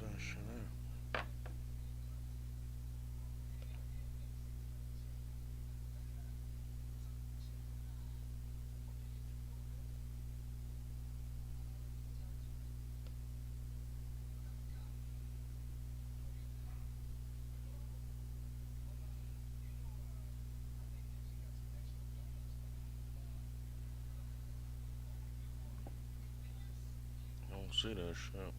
that shit out. I don't see that shit.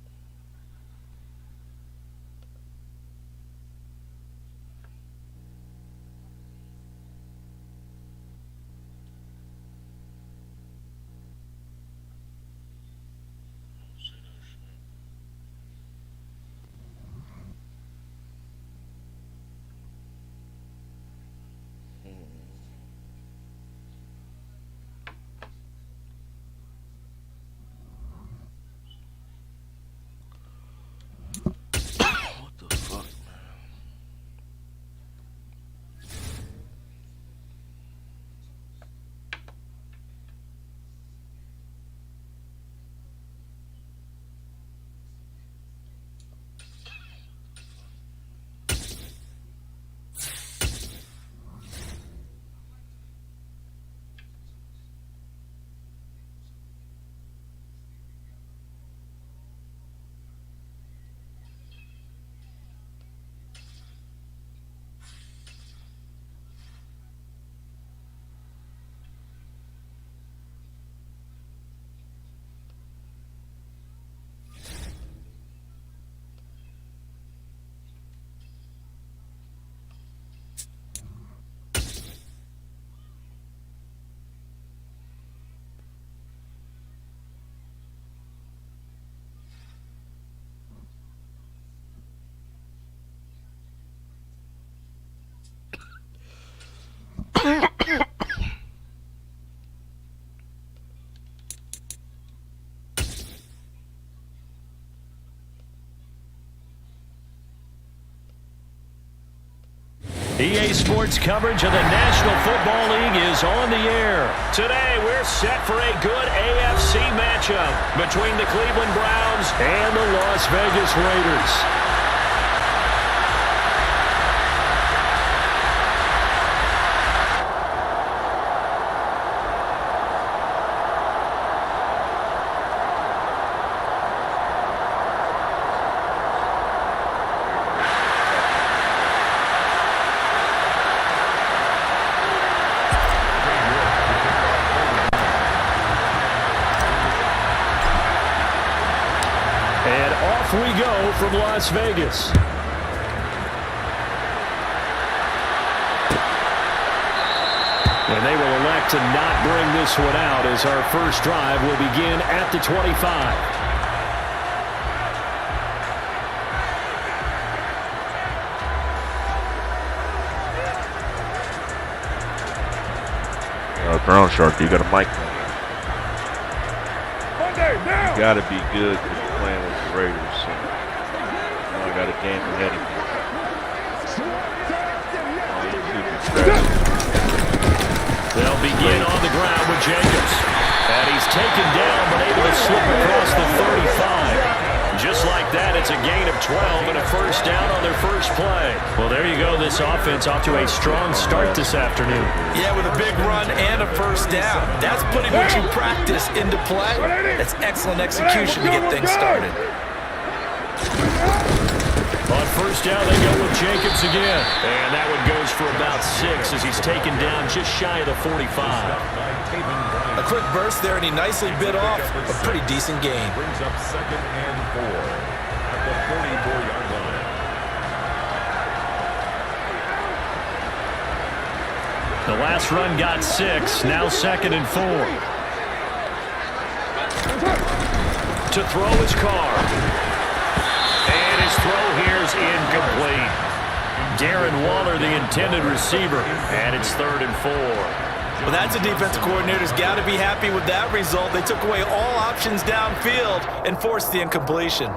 What the fuck, man? EA Sports coverage of the National Football League is on the air. Today, we're set for a good AFC matchup between the Cleveland Browns and the Las Vegas Raiders. We go from Las Vegas. And they will elect to not bring this one out as our first drive will begin at the 25. Brown Shark, you got a mic. You got to be good because you're playing with the Raiders. So I got a game ahead of you. They'll begin on the ground with Jacobs. And he's taken down but able to slip across the 35. Just like that, it's a gain of 12 and a first down on their first play. Well, there you go. This offense off to a strong start this afternoon. Yeah, with a big run and a first down. That's putting what you practice into play. That's excellent execution to get things started. On first down, they go with Jacobs again. And that one goes for about 6 as he's taken down just shy of the 45. A quick burst there, and he nicely bit off a pretty decent gain. Brings up 2nd and 4 at the 44-yard line. The last run got 6, now 2nd and 4. To throw his car. And his throw here is incomplete. Darren Waller, the intended receiver, and it's 3rd and 4. Well, that's a defensive coordinator's got to be happy with that result. They took away all options downfield and forced the incompletion.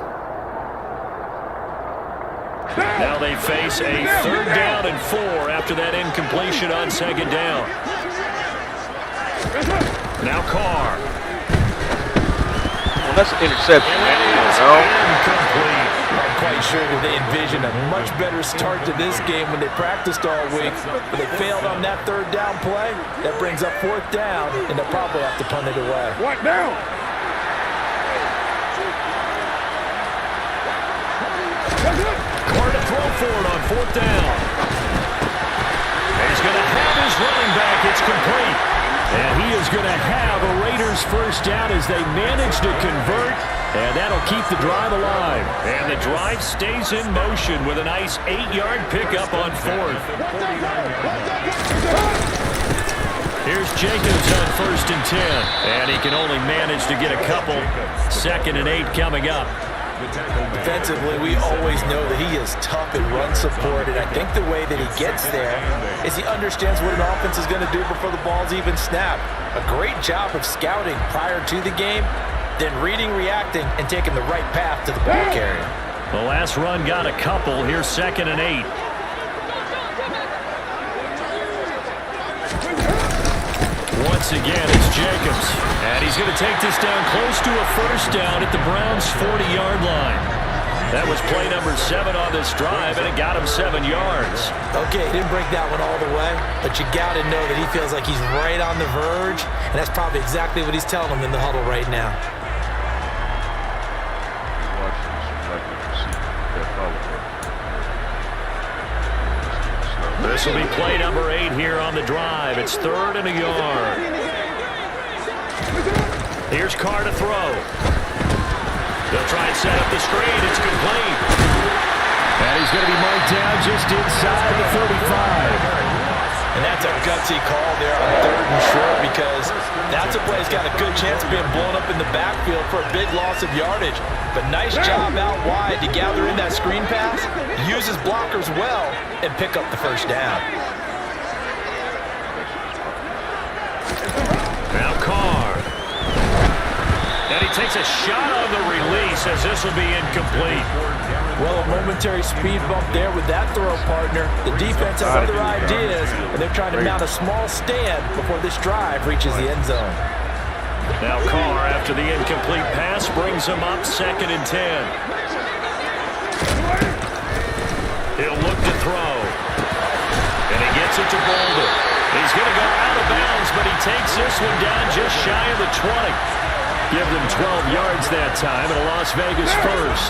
Now they face a 3rd down and 4 after that incompletion on 2nd down. Now Carr. Well, that's an interception. Incomplete. made sure that they envisioned a much better start to this game when they practiced all week. But they failed on that third down play. That brings up fourth down, and they'll probably have to punt it away. What now? Carr to throw for it on fourth down. He's going to have his running back. It's complete. And he is going to have a Raiders first down as they manage to convert. And that'll keep the drive alive. And the drive stays in motion with a nice 8-yard pickup on fourth. Here's Jacobs on 1st and 10. And he can only manage to get a couple. 2nd and 8 coming up. Defensively, we always know that he is tough in run support, and I think the way that he gets there is he understands what an offense is going to do before the ball's even snapped. A great job of scouting prior to the game, then reading, reacting, and taking the right path to the ball carrier. The last run got a couple. Here's 2nd and 8. Once again, it's Jacobs. And he's going to take this down close to a first down at the Browns' 40-yard line. That was play number 7 on this drive, and it got him 7 yards. Okay, he didn't break that one all the way, but you got to know that he feels like he's right on the verge, and that's probably exactly what he's telling him in the huddle right now. This will be play number 8 here on the drive. It's 3rd and a yard. Here's Carr to throw. They'll try and set up the screen. It's complete. And he's going to be marked down just inside the 35. And that's a gutsy call there on 3rd and short, because that's a play that's got a good chance of being blown up in the backfield for a big loss of yardage. But nice job out wide to gather in that screen pass, use his blockers well, and pick up the first down. Now Carr. And he takes a shot on the release as this will be incomplete. Well, a momentary speed bump there with that throw, partner. The defense has other ideas, and they're trying to mount a small stand before this drive reaches the end zone. Now Carr, after the incomplete pass, brings him up 2nd and 10. He'll look to throw. And he gets it to Boulder. He's going to go out of bounds, but he takes this one down just shy of the 20. Give them 12 yards that time, and a Las Vegas first.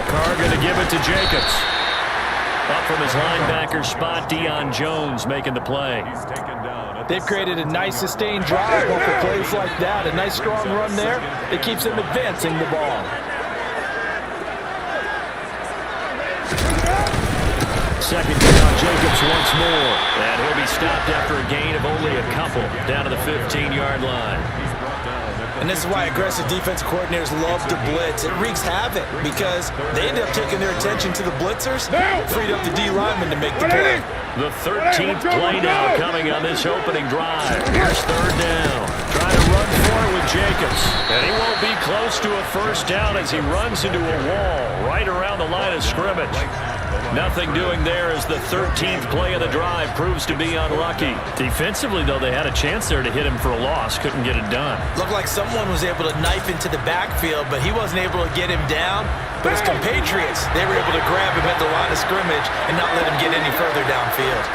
Carr going to give it to Jacobs. Up from his linebacker spot, Deion Jones making the play. They've created a nice sustained drive off of plays like that. A nice strong run there that keeps them advancing the ball. Second down, Jacobs once more. And he'll be stopped after a gain of only a couple down to the 15-yard line. And this is why aggressive defensive coordinators love to blitz. It wreaks havoc because they end up taking their attention to the blitzers, freed up the D lineman to make the play. The 13th play now coming on this opening drive. Here's 3rd down. Trying to run for it with Jacobs. And he won't be close to a first down as he runs into a wall right around the line of scrimmage. Nothing doing there as the 13th play of the drive proves to be unlucky. Defensively, though, they had a chance there to hit him for a loss. Couldn't get it done. Looked like someone was able to knife into the backfield, but he wasn't able to get him down. But his compatriots, they were able to grab him at the line of scrimmage and not let him get any further downfield.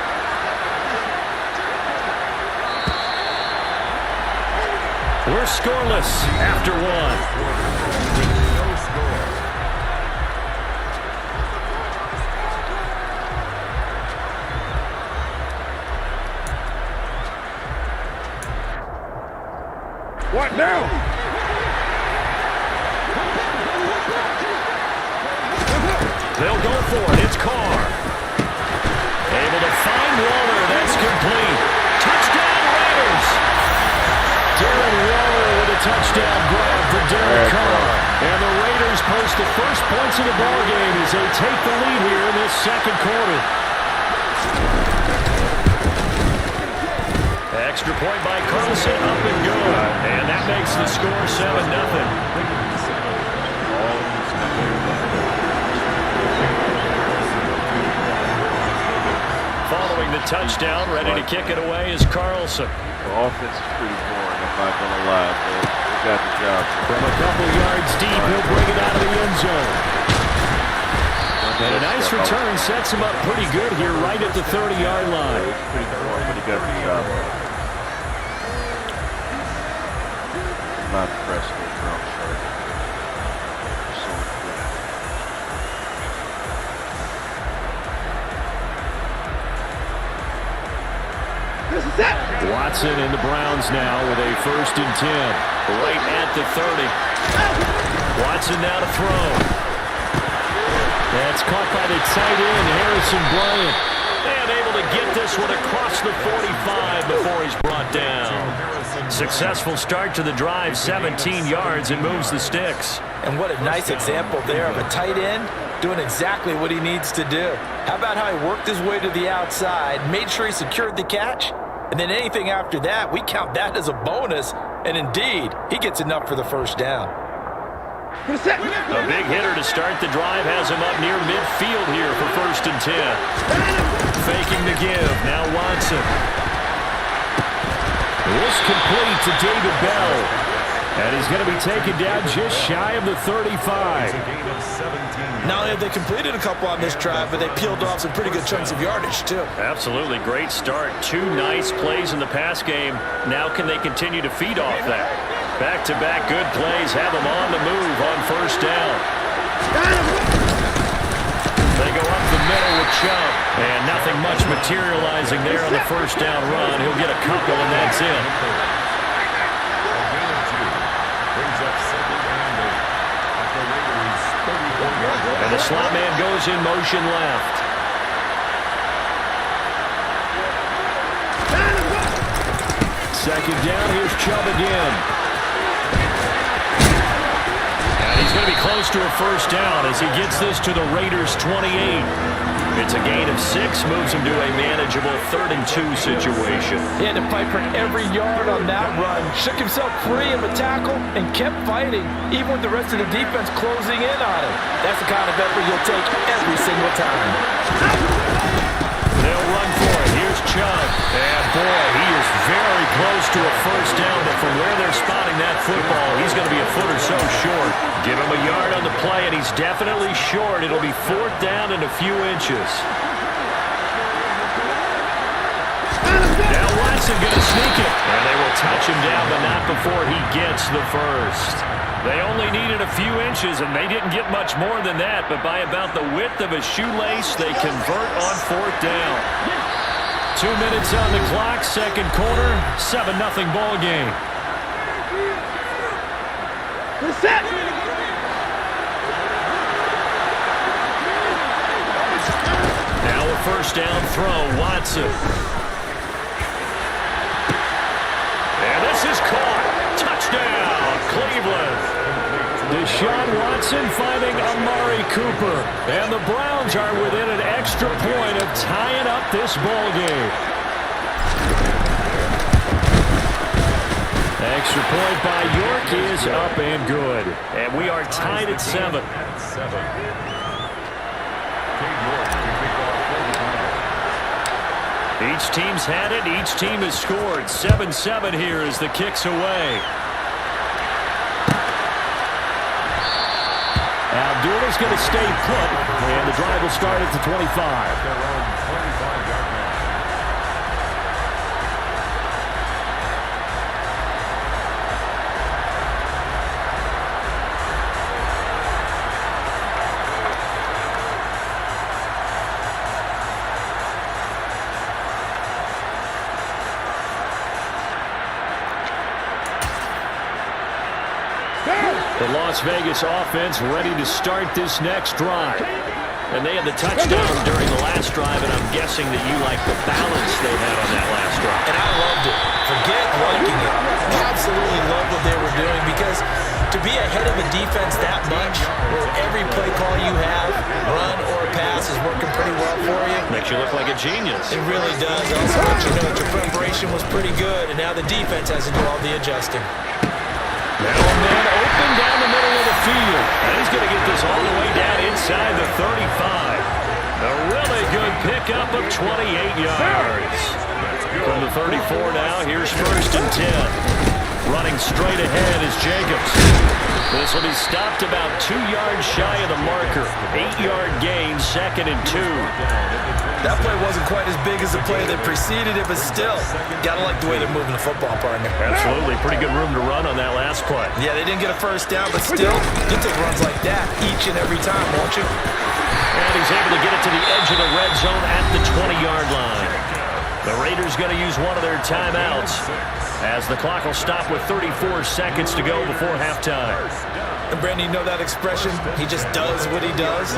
We're scoreless after one. What now? They'll go for it. It's Carr. Able to find Waller. That's complete. Touchdown, Raiders. Darren Waller with a touchdown grab for Derek Carr. And the Raiders post the first points of the ballgame as they take the lead here in this second quarter. Extra point by Carlson, up and good. And that makes the score 7-0. Following the touchdown, ready to kick it away is Carlson. The offense is pretty boring. not gonna lie, but we got the job. From a couple yards deep, he'll bring it out of the end zone. And a nice return sets him up pretty good here right at the 30-yard line. Pretty far, but he got the job. I'm not impressed with Brown Sharp. So Watson and the Browns now with a 1st and 10. Right at the 30. Watson now to throw. That's caught by the tight end, Harrison Bryant. And able to get this one across the 45 before he's brought down. Successful start to the drive, 17 yards, and moves the sticks. And what a nice example there of a tight end doing exactly what he needs to do. How about how he worked his way to the outside, made sure he secured the catch, and then anything after that, we count that as a bonus. And indeed, he gets enough for the 1st down. A big hitter to start the drive has him up near midfield here for 1st and 10. Faking the give. Now Watson. This complete to David Bell. And he's going to be taken down just shy of the 35. Not only have they completed a couple on this drive, but they peeled off some pretty good chunks of yardage, too. Absolutely. Great start. 2 nice plays in the pass game. Now can they continue to feed off that? Back-to-back good plays have them on the move on 1st down. They go up the middle with Chubb. And nothing much materializing there on the 1st down run. He'll get a couple, and that's it. And the slot man goes in motion left. Second down, here's Chubb again. And he's going to be close to a 1st down as he gets this to the Raiders' 28. It's a gain of 6, moves him to a manageable 3rd and 2 situation. He had to fight for every yard on that run. Shook himself free of a tackle and kept fighting, even with the rest of the defense closing in on him. That's the kind of effort you'll take every single time. They'll run for it. Here's Chubb. And boy, he is very close to a 1st down, but from where they're spotting that football, he's going to be a foot or so short. Give him a yard on the play, and he's definitely short. It'll be 4th down and a few inches. Now Watson going to sneak it. And they will touch him down, but not before he gets the 1st. They only needed a few inches, and they didn't get much more than that, but by about the width of a shoelace, they convert on 4th down. 2 minutes on the clock, 2nd quarter, 7-0 ball game. Now a 1st down throw, Watson. And this is caught. Touchdown, Cleveland. Deshaun Watson finding Amari Cooper. And the Browns are within an extra point of tying up this ball game. Extra point by York is up and good. And we are tied at 7. Each team's had it. Each team has scored. 7-7 here as the kick's away. Abdullah's going to stay put, and the drive will start at the 25. The Las Vegas offense ready to start this next drive. And they had the touchdown during the last drive, and I'm guessing that you like the balance they had on that last drive. And I loved it. Forget liking it. Absolutely loved what they were doing, because to be ahead of a defense that much, where every play call you have, run or pass, is working pretty well for you. Makes you look like a genius. It really does. Also lets you know that your preparation was pretty good, and now the defense has to do all the adjusting. Now a man open down the middle of the field. And he's going to get this all the way down inside the 35. A really good pickup of 28 yards. From the 34 now, here's 1st and 10. Running straight ahead is Jacobs. This will be stopped about 2 yards shy of the marker. 8-yard gain, 2nd and 2. That play wasn't quite as big as the play that preceded it, but still, gotta like the way they're moving the football, partner. Absolutely. Pretty good room to run on that last play. Yeah, they didn't get a first down, but still, you'll take runs like that each and every time, won't you? And he's able to get it to the edge of the red zone at the 20-yard line. The Raiders going to use one of their timeouts as the clock will stop with 34 seconds to go before halftime. And Brandon, you know that expression? He just does what he does.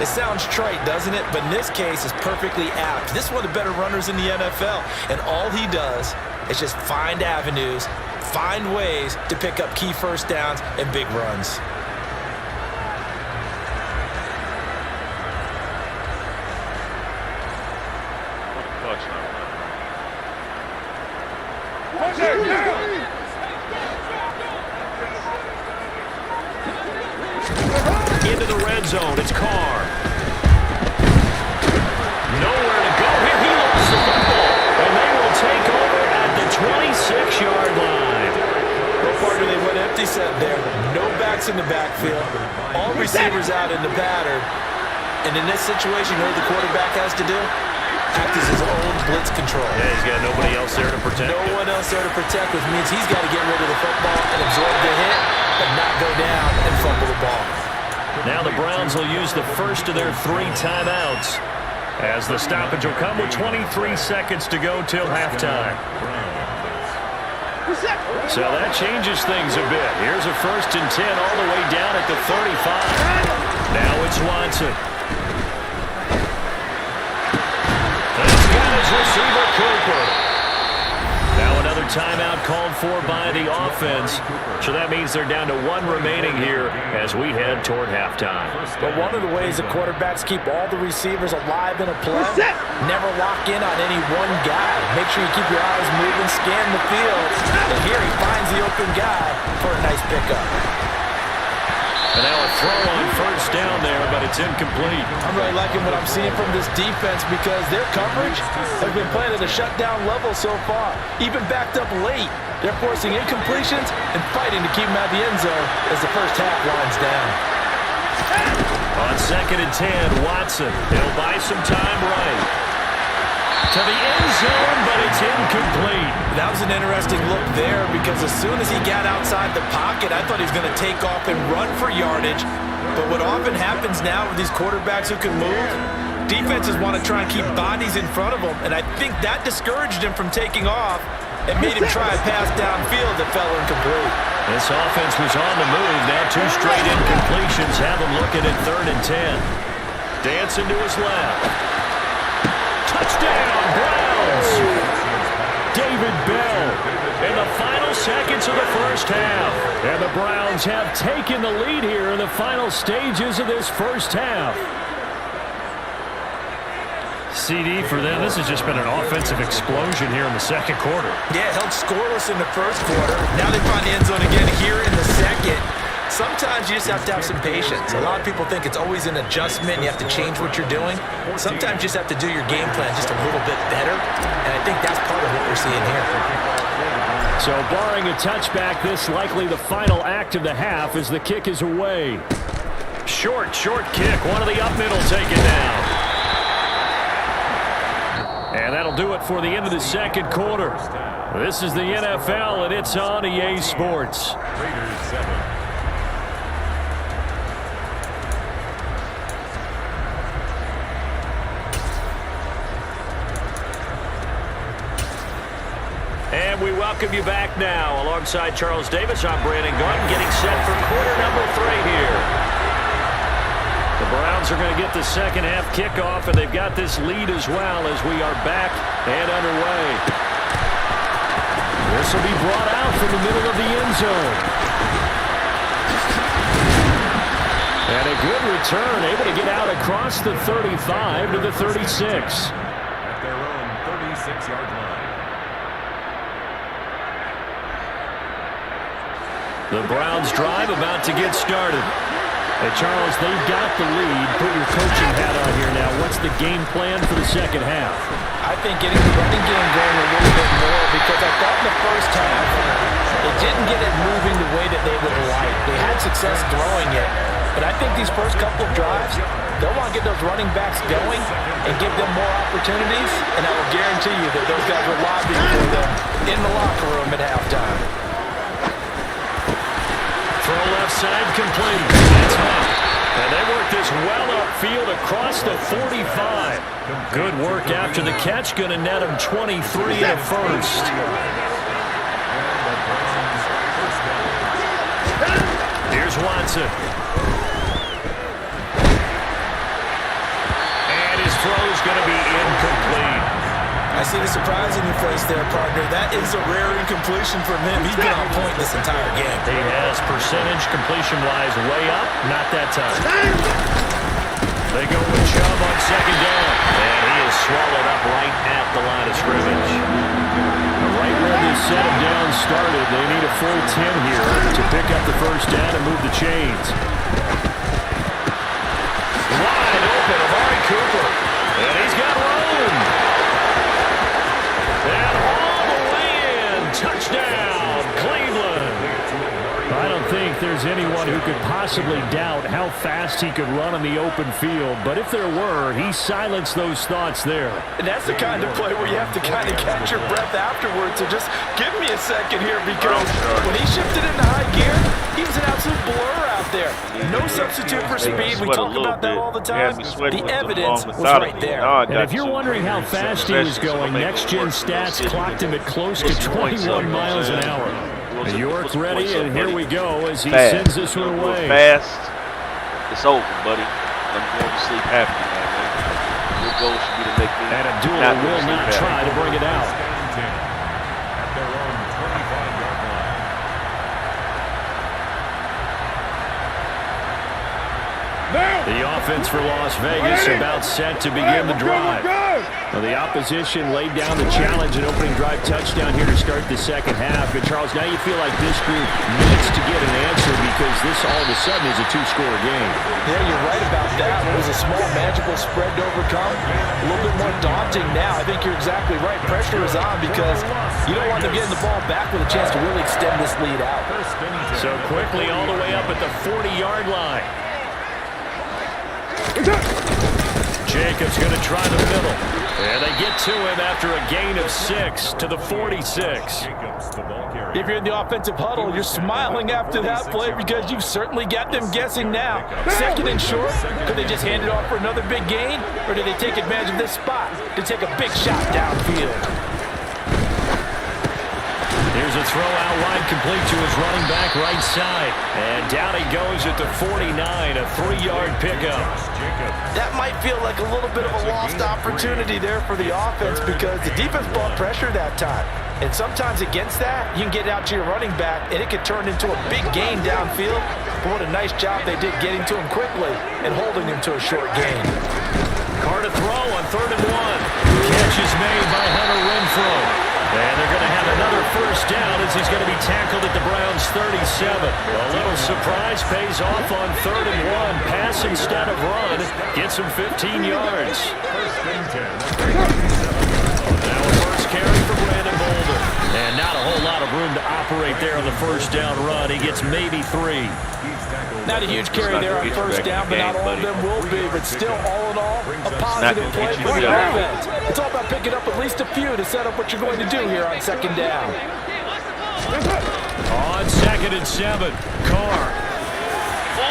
It sounds trite, doesn't it? But in this case, it's perfectly apt. This is one of the better runners in the NFL. And all he does is just find avenues, find ways to pick up key first downs and big runs. Into the red zone, it's Carr. Nowhere to go here. He lost the football. And they will take over at the 26-yard line. Well, partner, they went empty set there. No backs in the backfield. All receivers out in the pattern. And in this situation, what the quarterback has to do? Act as his own blitz control. Yeah, he's got nobody else there to protect. No one else there to protect, which means he's got to get rid of the football and absorb the hit, but not go down and fumble the ball. Now the Browns will use the first of their 3 timeouts as the stoppage will come with 23 seconds to go till halftime. So that changes things a bit. Here's a 1st and 10 all the way down at the 35. Now it's Watson. He's got his receiver, Cooper. Now another timeout called for by the offense. So that means they're down to 1 remaining here as we head toward halftime. But one of the ways the quarterbacks keep all the receivers alive in a play, never lock in on any one guy. Make sure you keep your eyes moving, scan the field. And here he finds the open guy for a nice pickup. And now a throw on 1st down there, but it's incomplete. I'm really liking what I'm seeing from this defense because their coverage has been playing at a shutdown level so far. Even backed up late, they're forcing incompletions and fighting to keep them out of the end zone as the first half winds down. On 2nd and 10, Watson. He'll buy some time right. To the end zone, but it's incomplete. That was an interesting look there because as soon as he got outside the pocket, I thought he was going to take off and run for yardage. But what often happens now with these quarterbacks who can move, defenses want to try and keep bodies in front of them, and I think that discouraged him from taking off and made him try a pass downfield that fell incomplete. This offense was on the move. Now 2 straight incompletions have him looking at 3rd and 10. Dancing to his left. Touchdown, Browns! David Bell in the final seconds of the first half. And the Browns have taken the lead here in the final stages of this first half. CD for them, this has just been an offensive explosion here in the 2nd quarter. Yeah, held scoreless in the 1st quarter. Now they find the end zone again here in the 2nd. Sometimes you just have to have some patience. A lot of people think it's always an adjustment. You have to change what you're doing. Sometimes you just have to do your game plan just a little bit better. And I think that's part of what we're seeing here. So barring a touchback, this likely the final act of the half as the kick is away. Short kick. One of the up middle taken down. And that'll do it for the end of the 2nd quarter. This is the NFL, and it's on EA Sports. Raiders 7. And we welcome you back now. Alongside Charles Davis, I'm Brandon Gaudin, getting set for quarter number 3 here. The Browns are going to get the 2nd half kickoff, and they've got this lead as well as we are back and underway. This will be brought out from the middle of the end zone. And a good return, able to get out across the 35 to the 36. At their own 36-yard line. The Browns drive about to get started. Hey, Charles, they've got the lead. Put your coaching hat on here now. What's the game plan for the 2nd half? I think getting the running game going a little bit more because I thought in the first half they didn't didn't get it moving the way that they would like. They had success throwing it, but I think these first couple of drives, they'll want to get those running backs going and give them more opportunities, and I will guarantee you that those guys were lobbying for them in the locker room at halftime. Throw left side, complete. That's hot. And they work this well upfield across the 45. Good work after the catch. Going to net him 23 in a first. Here's Watson. And his throw's going to be incomplete. I see the surprise in your face there, partner. That is a rare incompletion from him. He's been on point this entire game. He has percentage completion-wise way up. Not that time. They go with Chubb on second down. And he is swallowed up right at the line of scrimmage. Right where this set him down started, they need a full 10 here to pick up the first down and move the chains. Wide open, Amari Cooper. And he's got room. And all the way in. Touchdown, Cleveland. I don't think there's anyone who could possibly doubt how fast he could run on the open field. But if there were, he silenced those thoughts there. And that's the kind of play where you have to kind of catch your breath afterwards. So just give me a second here, because when he shifted into high gear, he was an absolute blur out there. No substitute for speed. We talk about that all the time. The evidence was right there. And if you're wondering how fast he was going, Next Gen Stats clocked him at close to 21 miles an hour. York ready, and here we go as he sends this one away. Fast, it's over, buddy. I'm going to sleep happy now, man. Your goal should be to make me and Abdullah will not try to bring it out. At their own 25-yard line. The offense for Las Vegas about set to begin the drive. Well, the opposition laid down the challenge, an opening drive touchdown here to start the second half. And Charles, now you feel like this group needs to get an answer, because this all of a sudden is a two-score game. Yeah, you're right about that. It was a small magical spread to overcome. A little bit more daunting now. I think you're exactly right. Pressure is on, because you don't want them getting the ball back with a chance to really extend this lead out. So quickly all the way up at the 40-yard line. Jacobs going to try the middle. And they get to him after a gain of 6 to the 46. If you're in the offensive huddle, you're smiling after that play, because you've certainly got them guessing now. Second and short, could they just hand it off for another big gain? Or do they take advantage of this spot to take a big shot downfield? Here's a throw out wide, complete to his running back right side. And down he goes at the 49, a 3-yard pickup. That might feel like a little bit of a lost opportunity there for the offense, because the defense brought pressure that time. And sometimes against that, you can get out to your running back, and it could turn into a big gain downfield. But what a nice job they did getting to him quickly and holding him to a short gain. Carr to throw on 3rd and 1. Catch is made by Hunter Renfrow. And they're going to have another first down as he's going to be tackled at the Browns' 37. A little surprise pays off on 3rd and 1. Pass instead of run. Gets him 15 yards. Now a first carry for Brandon Bolden. And not a whole lot of room to operate there on the first down run. He gets maybe 3. Not a huge carry there on first down, but not all of them will be. But still, all in all, a positive play for the offense. It's all about picking up at least a few to set up what you're going to do here on second down. On 2nd and 7, Carr.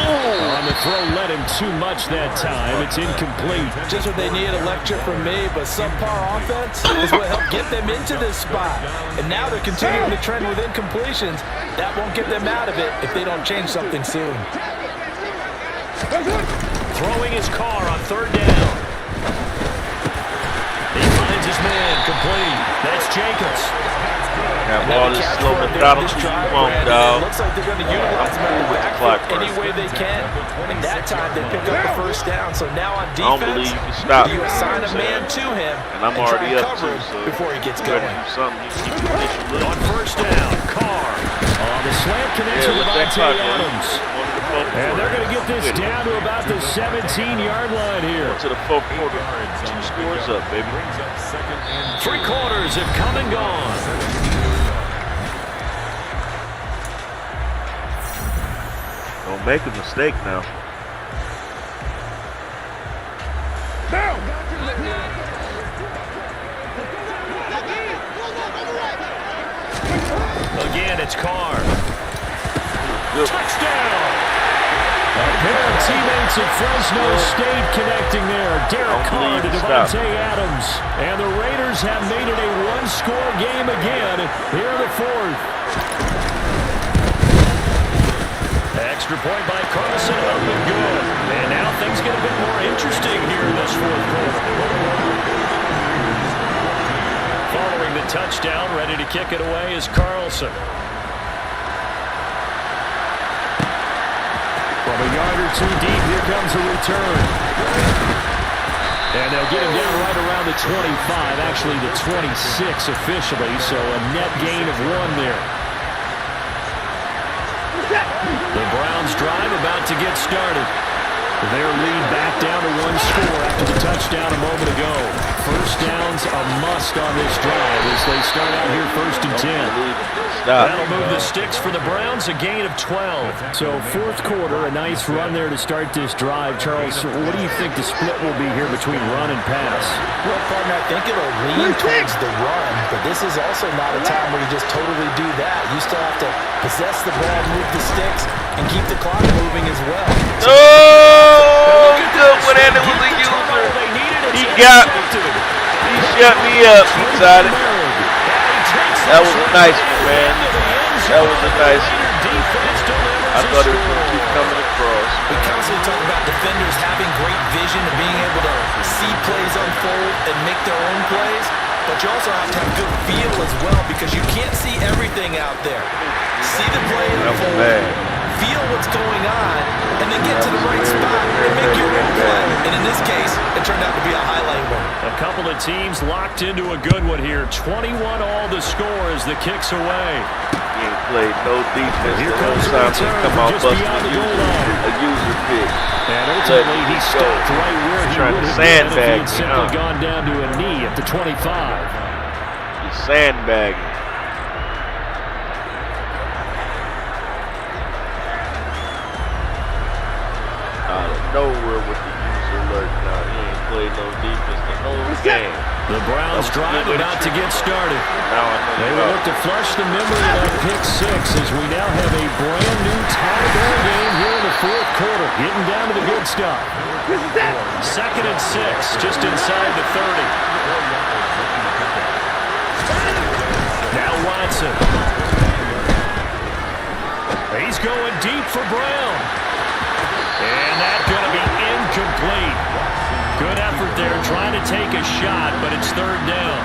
On the throw, led him too much that time. It's incomplete. Just what they need, a lecture from me, but subpar offense is what helped get them into this spot. And now they're continuing the trend with incompletions. That won't get them out of it if they don't change something soon. Throwing his Carr on 3rd down. He finds his man, complete. That's Jacobs. Have all this slow methodology you want, dog. Looks like they're going to utilize him in the backfield any way they can. And that time they pick up the first down. So now on defense, I don't believe you can stop. You assign a man to him and I'm already up cover too, so before he gets you going. do something. You keep your mission little. On first down, Carr. The slant connection with Devontae Adams. And they're going to get this down to about the 17-yard line here. To the 4th quarter. 2 scores up, baby. 3 quarters have come and gone. make a mistake now. Again, it's Carr. Good. Touchdown! A pair of teammates at Fresno State connecting there. Derek Carr to Devontae Adams. And the Raiders have made it a one-score game again here in the fourth. Extra point by Carson, up and good. And now things get a bit more interesting here in this fourth quarter. Following the touchdown, ready to kick it away is Carlson. From a yard or two deep, here comes a return. And they'll get him down right around the 25, actually the 26 officially, so a net gain of 1 there. The Browns drive about to get started. Their lead back down to 1 score after the touchdown a moment ago. First down's a must on this drive as they start out here 1st and 10. That'll move the sticks for the Browns, a gain of 12. So fourth quarter, a nice run there to start this drive. Charles, what do you think the split will be here between run and pass? Well, partner, I think it'll lean towards the run, but this is also not a time where you just totally do that. You still have to possess the ball, move the sticks, and keep the clock moving as well. Oh, good one, and it was a user. He got me. He shut me up. He tried it. That was a nice one, man. That was a nice one. I thought it was going to keep coming across. We constantly talk about defenders having great vision and being able to see plays unfold and make their own plays, but you also have to have good feel as well because you can't see everything out there. See the play unfold, feel what's going on, and then get to the right spot and make your own play. And in this case, it turned out to be a highlight one. A couple of teams locked into a good one here. 21 all the score as the kick's away. He ain't played no defense. Here the comes whole time the return come out just busting beyond the goal line. a user pick. And ultimately, he stopped right where he would have been if he had simply gone down to a knee at the 25. He's sandbagging. Out of nowhere with the user alert now. He ain't played no defense the whole game. The Browns drive about to get started. Now I know they will look to flush the memory of that pick 6 as we now have a brand new tie ball game here in the fourth quarter. Getting down to the good stuff. 2nd and 6, just inside the 30. Now Watson. He's going deep for Brown. And that's going to be incomplete. Good effort there, trying to take a shot, but it's 3rd down.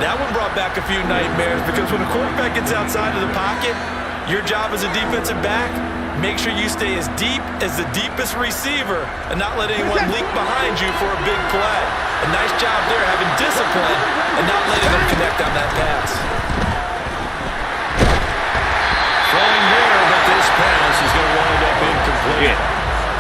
That one brought back a few nightmares because when a quarterback gets outside of the pocket, your job as a defensive back, make sure you stay as deep as the deepest receiver and not let anyone leak behind you for a big play. A nice job there having discipline and not letting them connect on that pass. Throwing there, but this pass is going to wind up incomplete.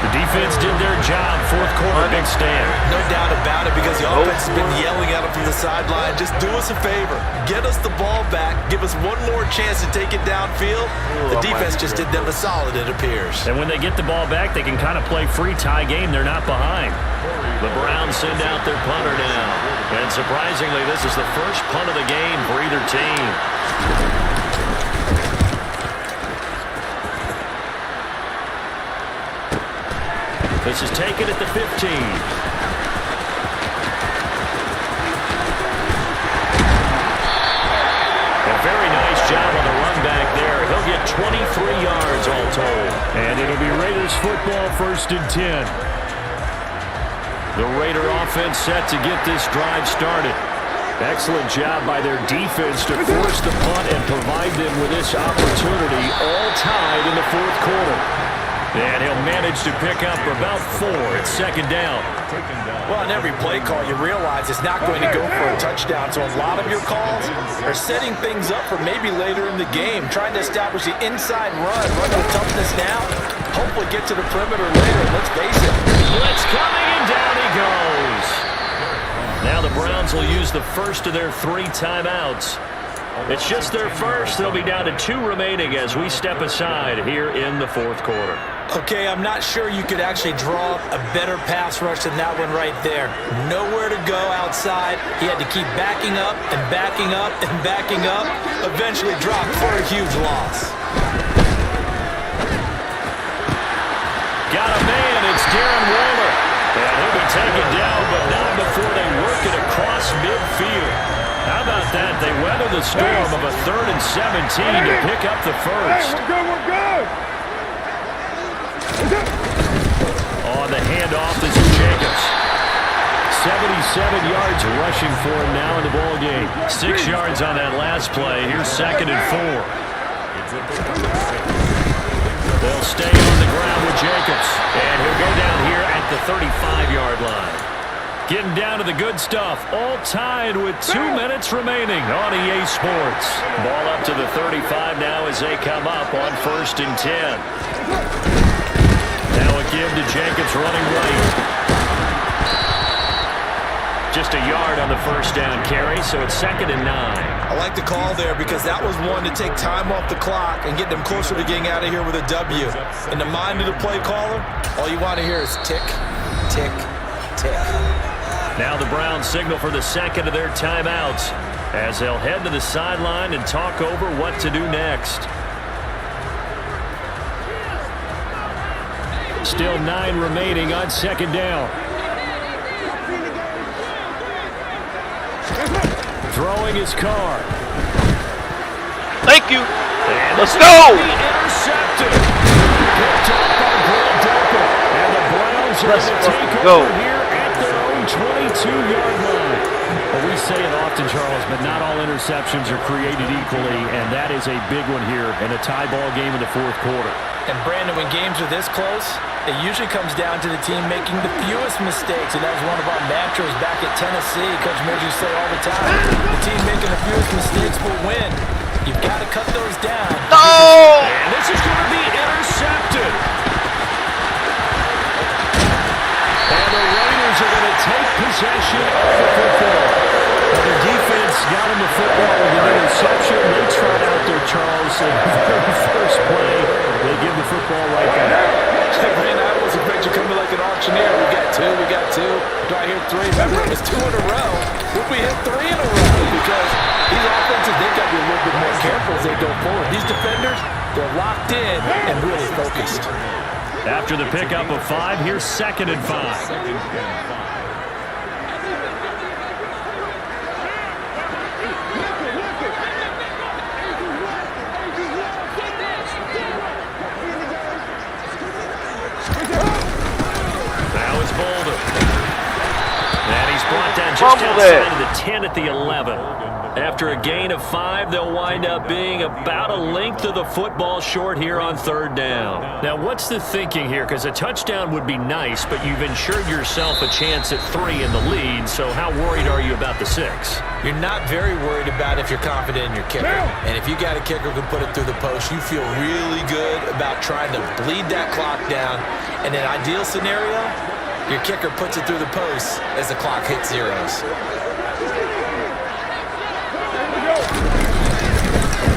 The defense did their job. Fourth quarter, big stand. No doubt about it because the offense has been yelling at them from the sideline. Just do us a favor. Get us the ball back. Give us one more chance to take it downfield. The defense just did them a solid, it appears. And when they get the ball back, they can kind of play free tie game. They're not behind. The Browns send out their punter now. And surprisingly, this is the first punt of the game for either team. This is taken at the 15. A very nice job on the run back there. He'll get 23 yards all told. And it'll be Raiders football 1st and 10. The Raider offense set to get this drive started. Excellent job by their defense to force the punt and provide them with this opportunity, all tied in the fourth quarter. And he'll manage to pick up about 4 at 2nd down. Well, on every play call, you realize it's not going to go for a touchdown. So a lot of your calls are setting things up for maybe later in the game, trying to establish the inside run with toughness now, hopefully get to the perimeter later. Let's face it. Blitz coming, and down he goes. Now the Browns will use the first of their 3 timeouts. It's just their first. They'll be down to 2 remaining as we step aside here in the fourth quarter. Okay, I'm not sure you could actually draw a better pass rush than that one right there. Nowhere to go outside. He had to keep backing up and backing up and backing up. Eventually dropped for a huge loss. Got a man. It's Darren Waller. And he'll be taken down, but not before they work it across midfield. How about that? They weather the storm of a 3rd and 17 to pick up the first. We're good. On the handoff, this is Jacobs. 77 yards rushing for him now in the ball game. 6 yards on that last play. Here's 2nd and 4. They'll stay on the ground with Jacobs. And he'll go down here at the 35-yard line. Getting down to the good stuff. All tied with 2 minutes remaining on EA Sports. Ball up to the 35 now as they come up on 1st and 10. Now a give to Jacobs running right. Just a yard on the first down carry, so it's 2nd and 9. I like the call there because that was one to take time off the clock and get them closer to getting out of here with a W. In the mind of the play caller, all you want to hear is tick, tick, tick. Now the Browns signal for the 2nd of their timeouts as they'll head to the sideline and talk over what to do next. Still 9 remaining on 2nd down. Throwing his car. Thank you. And Let's go. Intercepted. Picked up by Brad Delpit. And the Browns are going to take over here at their own 22-yard line. Well, we say it often, Charles, but not all interceptions are created equally, and that is a big one here in a tie ball game in the 4th quarter. And Brandon, when games are this close, it usually comes down to the team making the fewest mistakes, and that was one of our mantras back at Tennessee. Coach Midge used to say all the time, the team making the fewest mistakes will win. You've got to cut those down. No! And this is going to be intercepted. And the Raiders are going to take possession of the football. Now the defense got him the football with an interception. They tried out there, Charles, and the very first play, they give the football right back. Man, I was afraid you come in like an auctioneer. We got 2, we got 2. Do I hear 3? Remember, it was 2 in a row. What we hit 3 in a row because these offenses, they've got to be a little bit more careful as they go forward. These defenders, they're locked in and really focused. After the pickup of 5, here's 2nd and 5. Just outside of the 10 at the 11. After a gain of 5, they'll wind up being about a length of the football short here on 3rd down. Now, what's the thinking here? Because a touchdown would be nice, but you've ensured yourself a chance at 3 in the lead, so how worried are you about the 6? You're not very worried about if you're confident in your kicker. And if you got a kicker who can put it through the post, you feel really good about trying to bleed that clock down. In an ideal scenario, your kicker puts it through the post as the clock hits zeros.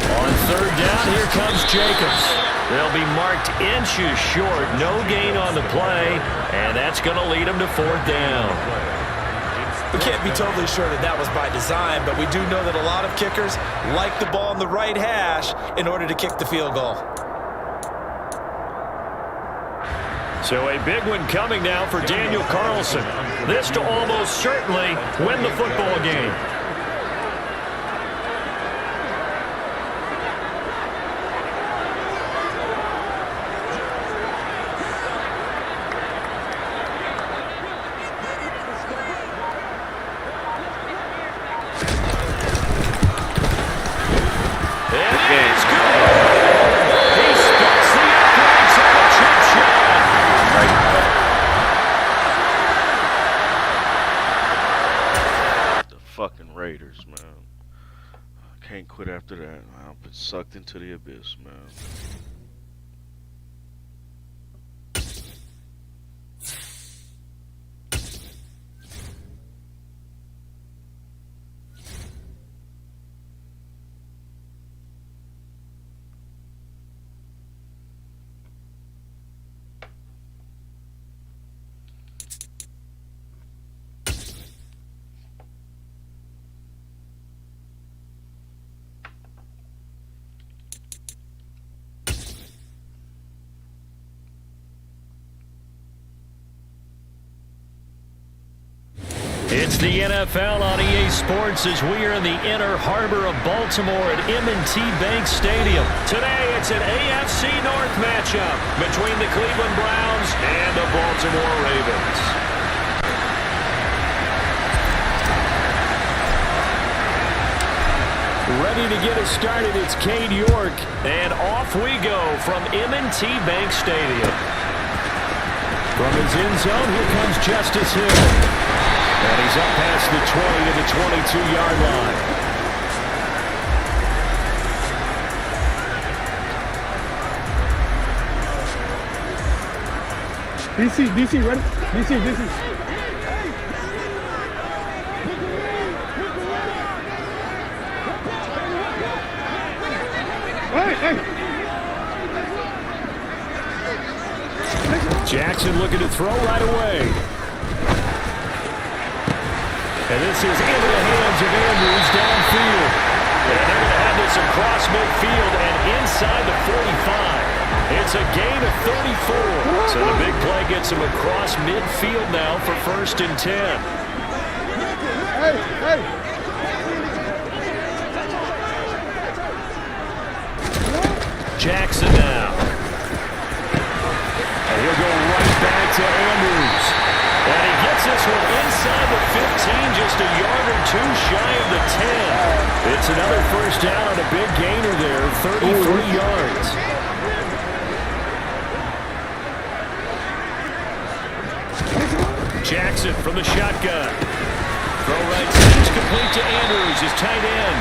On 3rd down, here comes Jacobs. They'll be marked inches short. No gain on the play, and that's going to lead them to 4th down. We can't be totally sure that that was by design, but we do know that a lot of kickers like the ball in the right hash in order to kick the field goal. So a big one coming now for Daniel Carlson. This to almost certainly win the football game. Raiders, man. I can't quit after that. I've been sucked into the abyss, man. It's the NFL on EA Sports as we are in the inner harbor of Baltimore at M&T Bank Stadium. Today, it's an AFC North matchup between the Cleveland Browns and the Baltimore Ravens. Ready to get us started, it's Cade York, and off we go from M&T Bank Stadium. From his end zone, here comes Justice Hill. And he's up past the 20 to the 22-yard line. DC, ready? DC. Hey! Jackson looking to throw right away. And this is into the hands of Andrews downfield. And they're going to have this across midfield and inside the 45. It's a gain of 34. So the big play gets him across midfield now for 1st and 10. Hey! Jackson now. And he'll go right back to Andrews. And he gets this one inside the 15, just a yard or two shy of the 10. It's another 1st down on a big gainer there, 33 yards. Jackson from the shotgun. Throw right, seems complete to Andrews, his tight end.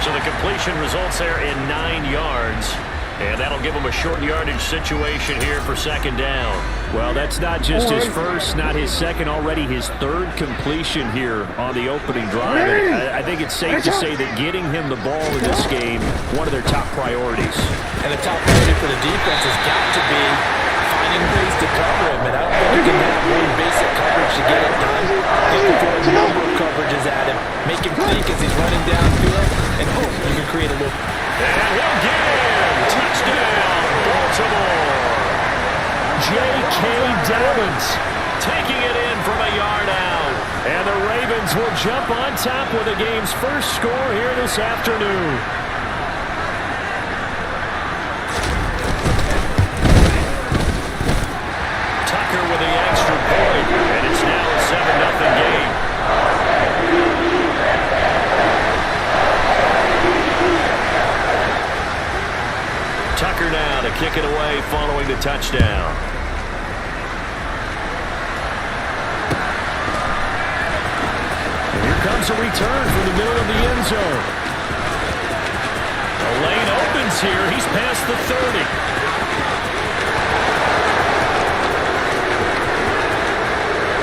So the completion results there in 9 yards. And that'll give him a short yardage situation here for 2nd down. Well, that's not just his first, not his second, already his 3rd completion here on the opening drive. And I think it's safe to say that getting him the ball in this game, one of their top priorities. And the top priority for the defense has got to be finding ways to cover him. And I don't think you can have one basic coverage to get it done. You can throw a number of coverages at him, make him think as he's running downfield, and hope you can create a little. And he'll get in. Touchdown, Baltimore. J.K. Dobbins taking it in from a yard out. And the Ravens will jump on top with the game's first score here this afternoon. Tucker with the extra point, and it's now a 7-0 game. Tucker now to kick it away following the touchdown. And here comes a return from the middle of the end zone. The lane opens here. He's past the 30.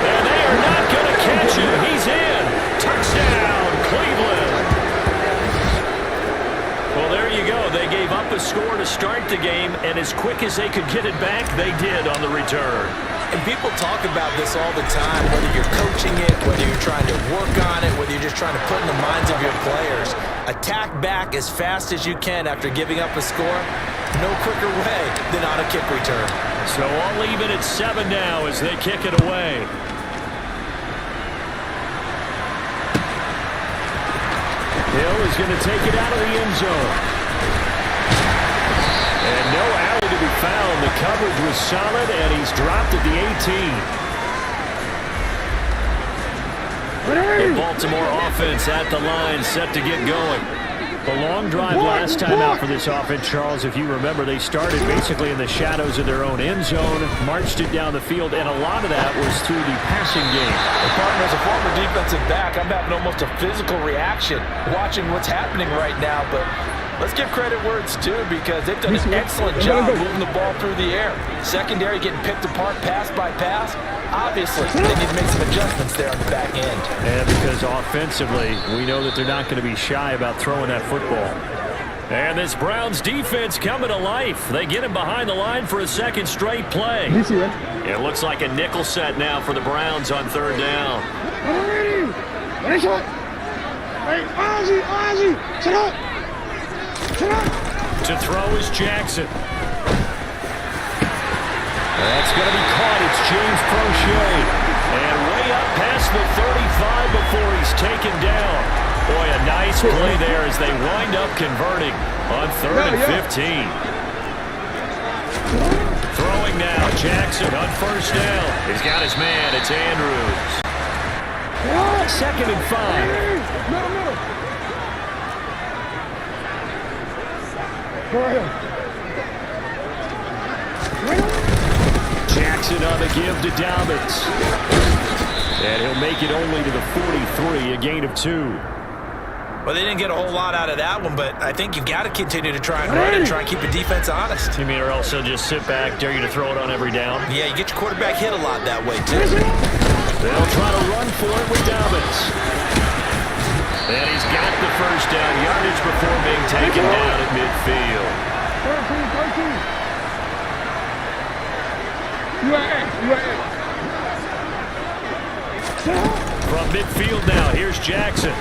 And they are not going to catch him. He's in. Touchdown, Cleveland. Well, there you go. They gave up a score to start the game, and as quick as they could get it back, they did on the return. And people talk about this all the time, whether you're coaching it, whether you're trying to work on it, whether you're just trying to put in the minds of your players. Attack back as fast as you can after giving up a score. No quicker way than on a kick return. So I'll leave it at 7 now as they kick it away. Hill is going to take it out of the end zone. And no alley to be found. The coverage was solid, and he's dropped at the 18. The Baltimore offense at the line, set to get going. The long drive last time out for this offense, Charles, if you remember, they started basically in the shadows of their own end zone, marched it down the field, and a lot of that was through the passing game. As a former defensive back, I'm having almost a physical reaction watching what's happening right now, but let's give credit where it's due because they've done an excellent job moving the ball through the air. Secondary getting picked apart pass by pass. Obviously, they need to make some adjustments there on the back end. And because offensively, we know that they're not going to be shy about throwing that football. And this Browns defense coming to life. They get him behind the line for a second straight play. It looks like a nickel set now for the Browns on 3rd down. To throw is Jackson. That's going to be caught. It's James Prochet. And way up past the 35 before he's taken down. Boy, a nice play there as they wind up converting on 3rd and 15. Throwing now, Jackson on 1st down. He's got his man, it's Andrews. 2nd and 5. Go ahead. Jackson on the give to Dobbins. And he'll make it only to the 43, a gain of 2. Well, they didn't get a whole lot out of that one, but I think you've got to continue to try and run and try and keep the defense honest. You mean or else they'll just sit back, dare you to throw it on every down? Yeah, you get your quarterback hit a lot that way, too. They'll try to run for it with Dobbins. And he's got the 1st down yardage before being taken down at midfield. 13. From midfield now, here's Jackson.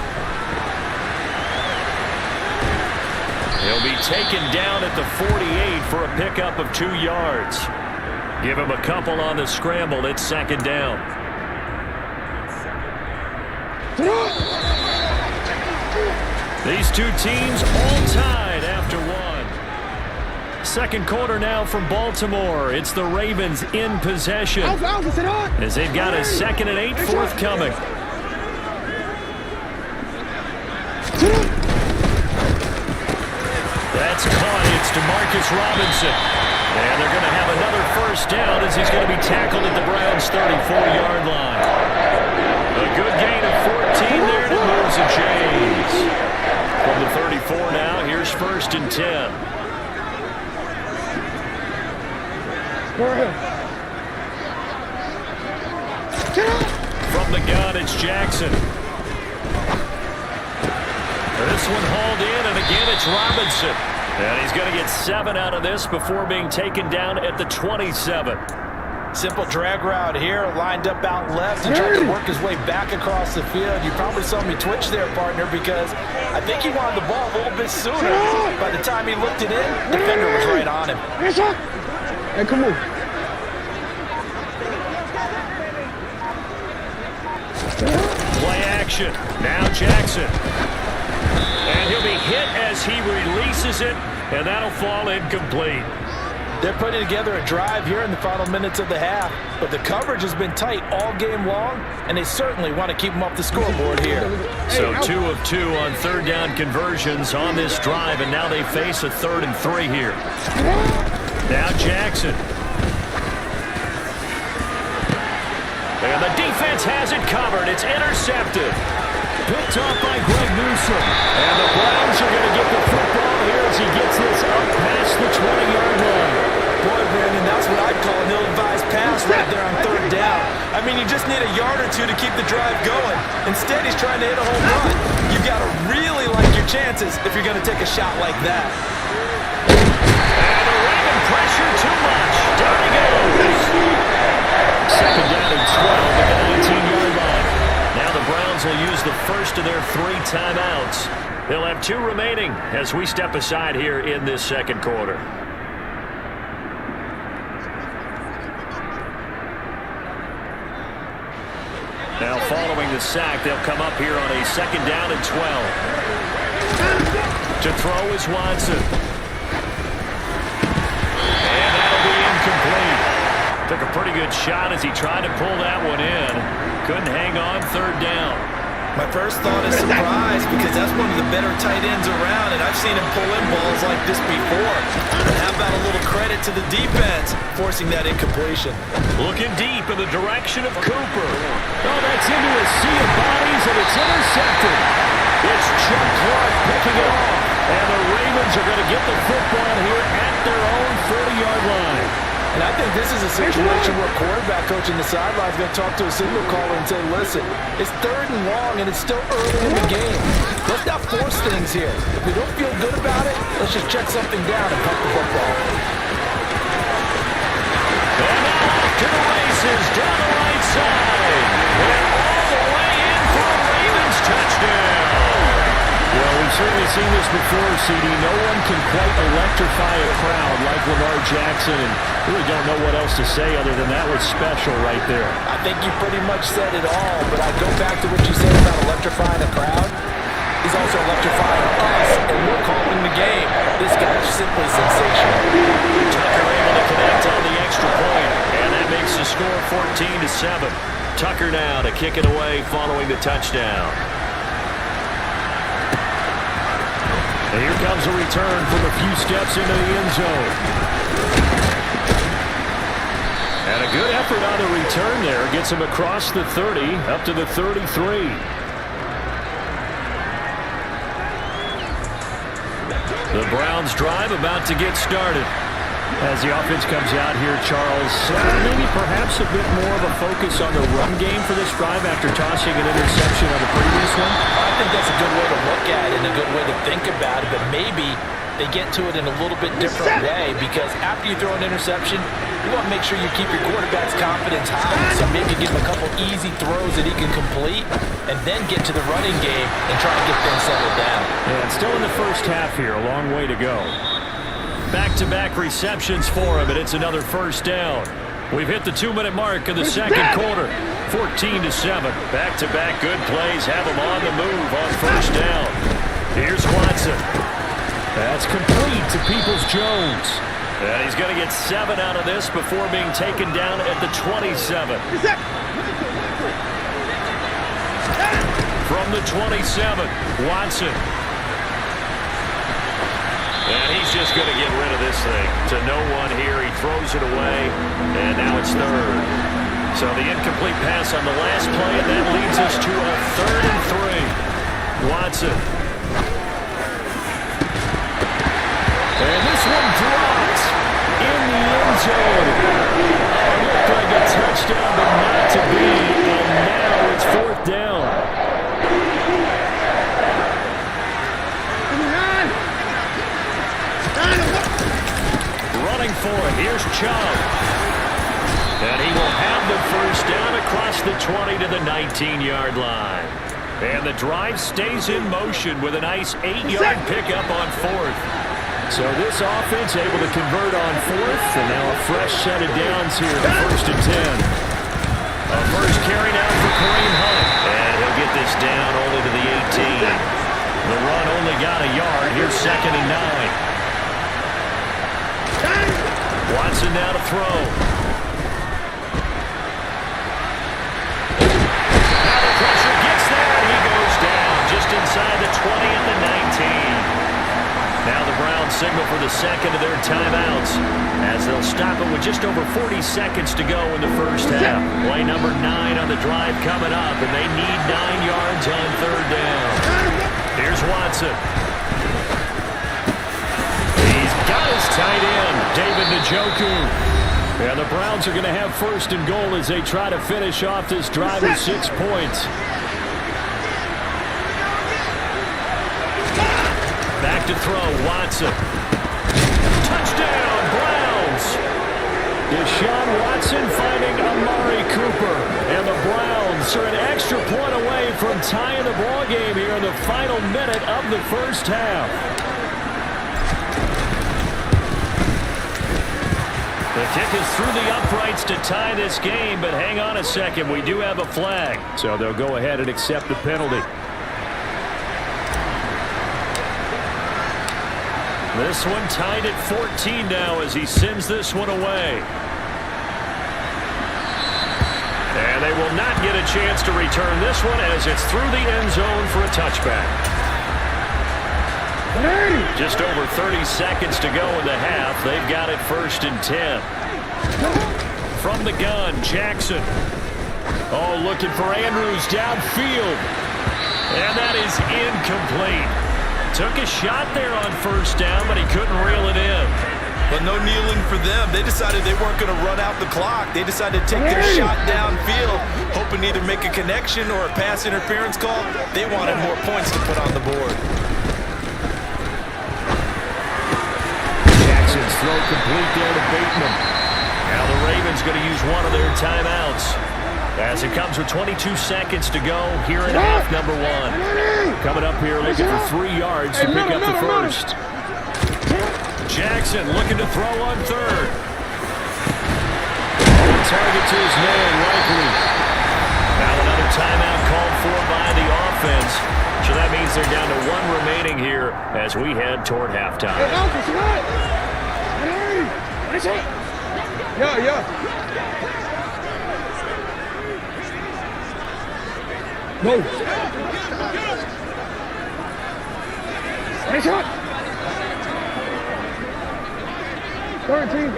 He'll be taken down at the 48 for a pickup of 2 yards. Give him a couple on the scramble. It's 2nd down. These two teams all tied after 1. 2nd quarter now from Baltimore. It's the Ravens in possession as they've got a 2nd and 8 forthcoming. That's caught. It's DeMarcus Robinson. And they're going to have another 1st down as he's going to be tackled at the Browns' 34-yard line. A good gain of 14 there to moves the chains. From the 34 now, here's 1st and 10. Go ahead. From the gun, it's Jackson. This one hauled in, and again it's Robinson. And he's going to get 7 out of this before being taken down at the 27. Simple drag route here, lined up out left and tried to work his way back across the field. You probably saw me twitch there, partner, because I think he wanted the ball a little bit sooner. By the time he looked it in, the defender was right on him. Hey, come on. Play action. Now Jackson. And he'll be hit as he releases it, and that'll fall incomplete. They're putting together a drive here in the final minutes of the half, but the coverage has been tight all game long, and they certainly want to keep them off the scoreboard here. So 2 of 2 on 3rd down conversions on this drive, and now they face a 3rd and 3 here. Now Jackson. And the defense has it covered. It's intercepted. Picked off by Greg Newsome. And the Browns are going to get the football here as he gets this up past the 20-yard line. Boy, Brandon, that's what I'd call an ill-advised pass right there on 3rd down. I mean, you just need a yard or 2 to keep the drive going. Instead, he's trying to hit a home run. You've got to really like your chances if you're going to take a shot like that. And the Raven pressure too much. Down he goes. 2nd down and 12 at the 19-yard line. Now the Browns will use the first of their 3 timeouts. They'll have 2 remaining as we step aside here in this 2nd quarter. Now following the sack, they'll come up here on a 2nd down and 12. To throw is Watson. And that'll be incomplete. Took a pretty good shot as he tried to pull that one in. Couldn't hang on 3rd down. My first thought is surprise because that's one of the better tight ends around, and I've seen him pull in balls like this before. But how about a little credit to the defense forcing that incompletion? Looking deep in the direction of Cooper. Oh, that's into a sea of bodies, and it's intercepted. It's Chuck Clark picking it off. And the Ravens are going to get the football here at their own 40-yard line. And I think this is a situation where quarterback coach in the sideline is going to talk to a signal caller and say, listen, it's 3rd and long and it's still early in the game. Let's not force things here. If we don't feel good about it, let's just check something down and punt the football. And now off to the races down the right side. And all the way in for a Ravens touchdown. Well, we've certainly seen this before, CD. No one can quite electrify a crowd like Lamar Jackson, and really don't know what else to say other than that was special right there. I think you pretty much said it all, but I go back to what you said about electrifying a crowd. He's also electrifying us, and we're calling the game. This guy's simply sensational. Tucker able to connect on the extra point, and that makes the score 14-7. Tucker now to kick it away following the touchdown. And here comes a return from a few steps into the end zone. And a good effort on the return there. Gets him across the 30, up to the 33. The Browns drive about to get started. As the offense comes out here, Charles, maybe perhaps a bit more of a focus on the run game for this drive after tossing an interception on the previous one. I think that's a good way to look at it and a good way to think about it, but maybe they get to it in a little bit different way, because after you throw an interception, you want to make sure you keep your quarterback's confidence high. So maybe give him a couple easy throws that he can complete and then get to the running game and try to get things settled down. And still in the first half here, a long way to go. Back-to-back receptions for him, and it's another first down. We've hit the 2-minute mark of the second quarter. 14-7. Back-to-back good plays have him on the move on first down. Here's Watson. That's complete to Peoples-Jones. And he's going to get 7 out of this before being taken down at the 27. From the 27, Watson. And he's just going to get rid of this thing to no one here. He throws it away, and now it's third. So the incomplete pass on the last play, and that leads us to a 3rd and 3. Watson. And this one drops in the end zone. Oh, looked like a touchdown, but not to be. And now it's 4th down. Running for it. Here's Chubb. And he will have the first down across the 20 to the 19-yard line. And the drive stays in motion with a nice 8-yard pickup on 4th. So this offense able to convert on 4th, and now a fresh set of downs here, 1st and 10. A first carry now for Kareem Hunt. And he'll get this down only to the 18. The run only got a yard. Here's 2nd and 9. Watson now to throw. Now the pressure gets there, and he goes down just inside the 20 and the 19. Now the Browns signal for the second of their timeouts as they'll stop it with just over 40 seconds to go in the first half. Play number 9 on the drive coming up, and they need 9 yards on 3rd down. Here's Watson. Got his tight end, David Njoku. And the Browns are going to have 1st and goal as they try to finish off this drive with 6 points. Back to throw, Watson. Touchdown, Browns! Deshaun Watson finding Amari Cooper. And the Browns are an extra point away from tying the ball game here in the final minute of the first half. The kick is through the uprights to tie this game, but hang on a second. We do have a flag. So they'll go ahead and accept the penalty. This one tied at 14 now as he sends this one away. And they will not get a chance to return this one as it's through the end zone for a touchback. Just over 30 seconds to go in the half. They've got it 1st and 10. From the gun, Jackson. Oh, looking for Andrews downfield. And that is incomplete. Took a shot there on 1st down, but he couldn't reel it in. But no kneeling for them. They decided they weren't going to run out the clock. They decided to take their shot downfield, hoping to either make a connection or a pass interference call. They wanted more points to put on the board. Throw complete there to Bateman. Now the Ravens going to use one of their timeouts. as it comes with 22 seconds to go here in half number one. Coming up here looking for 3 yards to pick up the first. Jackson looking to throw on third. Target to his man, Likely. Now another timeout called for by the offense. So that means they're down to 1 remaining here as we head toward halftime. Yeah. No. Nice shot. 13.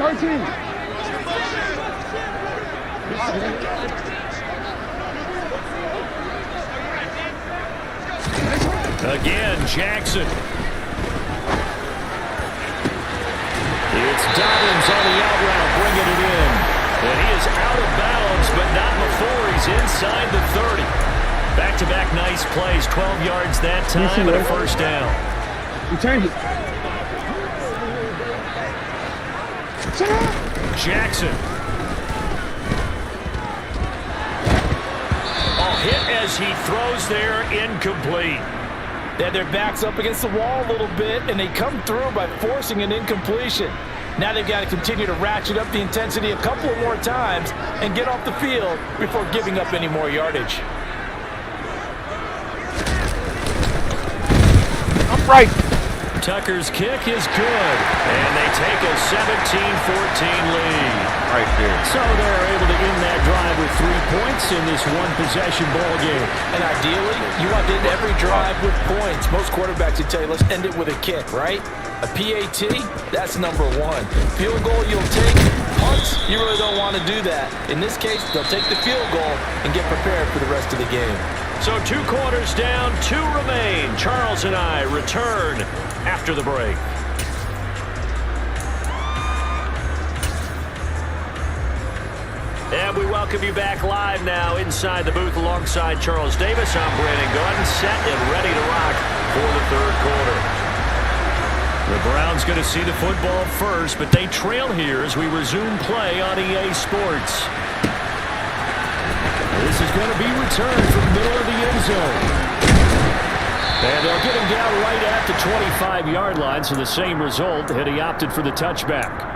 Again, Jackson. It's Dobbins on the out route, bringing it in. And he is out of bounds, but not before he's inside the 30. Back-to-back nice plays, 12 yards that time, and a first down. You change it. Jackson. Hit as he throws there, incomplete. They had their backs up against the wall a little bit, and they come through by forcing an incompletion. Now they've got to continue to ratchet up the intensity a couple of more times and get off the field before giving up any more yardage. Upright. Tucker's kick is good, and they take a 17-14 lead. Right there. So they're able to end that drive with 3 points in this one-possession ball game. And ideally, you want to end every drive with points. Most quarterbacks would tell you, let's end it with a kick, right? A PAT, that's number 1. Field goal you'll take. Punts, you really don't want to do that. In this case, they'll take the field goal and get prepared for the rest of the game. So 2 quarters down, 2 remain. Charles and I return after the break. And we welcome you back live now inside the booth alongside Charles Davis. I'm Brandon Gaudin, set and ready to rock for the third quarter. The Browns going to see the football first, but they trail here as we resume play on EA Sports. This is going to be returned from the middle of the end zone. And they'll get him down right at the 25-yard line, so the same result had he opted for the touchback.